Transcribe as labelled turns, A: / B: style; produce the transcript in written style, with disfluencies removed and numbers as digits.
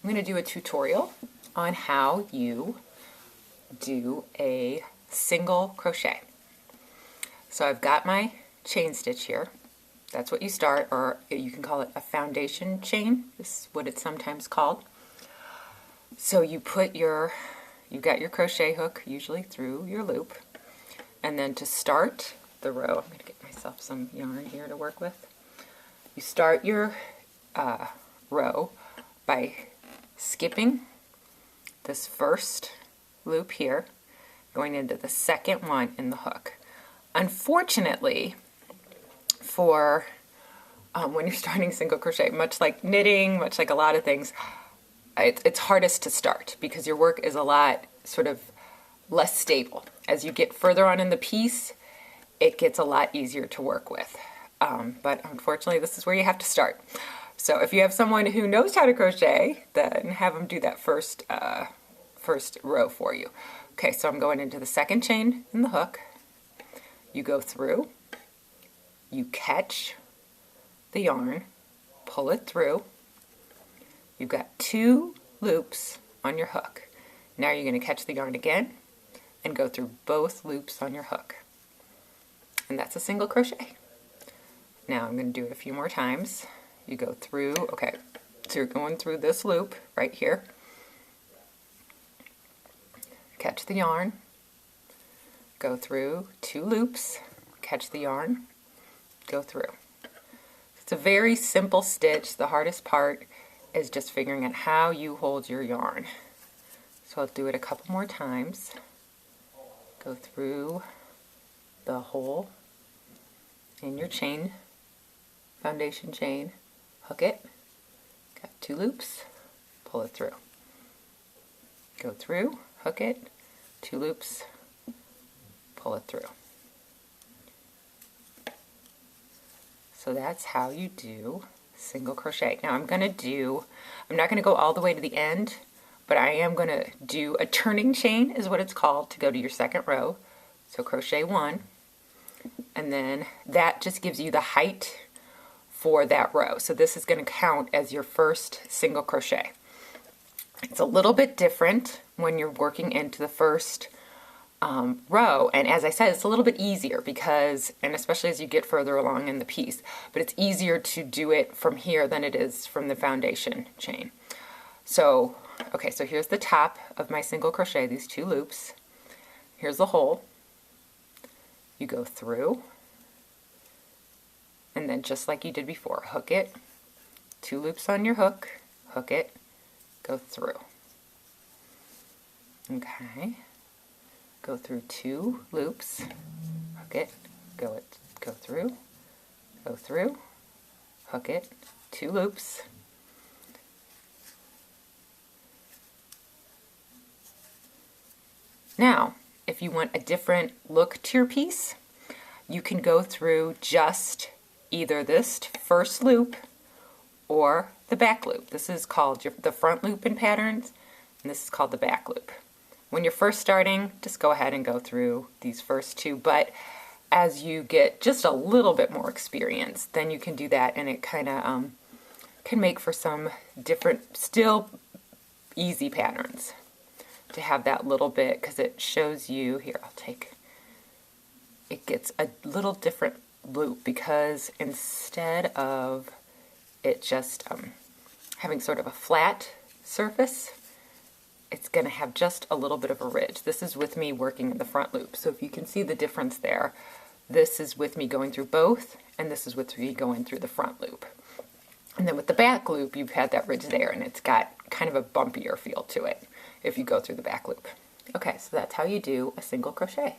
A: I'm going to do a tutorial on how you do a single crochet. So I've got my chain stitch here. That's what you start, or you can call it a foundation chain. This is what it's sometimes called. So you put you've got your crochet hook usually through your loop, and then to start the row, I'm going to get myself some yarn here to work with. You start your row by skipping this first loop here, going into the second one in the hook. Unfortunately, for when you're starting single crochet, much like knitting, much like a lot of things, it's hardest to start because your work is a lot sort of less stable. As you get further on in the piece, it gets a lot easier to work with. But unfortunately, this is where you have to start. So if you have someone who knows how to crochet, then have them do that first row for you. Okay, so I'm going into the second chain in the hook. You go through, you catch the yarn, pull it through. You've got 2 loops on your hook. Now you're going to catch the yarn again and go through both loops on your hook. And that's a single crochet. Now I'm going to do it a few more times. You go through, okay, so you're going through this loop right here. Catch the yarn, go through 2 loops, catch the yarn, go through. It's a very simple stitch. The hardest part is just figuring out how you hold your yarn. So I'll do it a couple more times. Go through the hole in your chain, foundation chain, hook it, got 2 loops, pull it through. Go through, hook it, 2 loops, pull it through. So that's how you do single crochet. Now I'm not going to go all the way to the end, but I am going to do a turning chain is what it's called to go to your second row. So crochet 1, and then that just gives you the height for that row. So this is going to count as your first single crochet. It's a little bit different when you're working into the first row, and as I said, it's a little bit easier because, and especially as you get further along in the piece, but it's easier to do it from here than it is from the foundation chain. So, okay, so here's the top of my single crochet, these 2 loops. Here's the hole. You go through, and then just like you did before, hook it, 2 loops on your hook, hook it, go through. Okay. Go through 2 loops, hook it, go through, hook it, 2 loops. Now, if you want a different look to your piece, you can go through just either this first loop or the back loop. This is called the front loop in patterns, and this is called the back loop. When you're first starting, just go ahead and go through these first 2, but as you get just a little bit more experience, then you can do that, and it kind of can make for some different, still easy patterns to have that little bit, because it shows you, here it gets a little different loop, because instead of it just having sort of a flat surface, it's going to have just a little bit of a ridge. This is with me working in the front loop. So if you can see the difference there, this is with me going through both, and this is with me going through the front loop. And then with the back loop, you've had that ridge there, and it's got kind of a bumpier feel to it if you go through the back loop. Okay, so that's how you do a single crochet.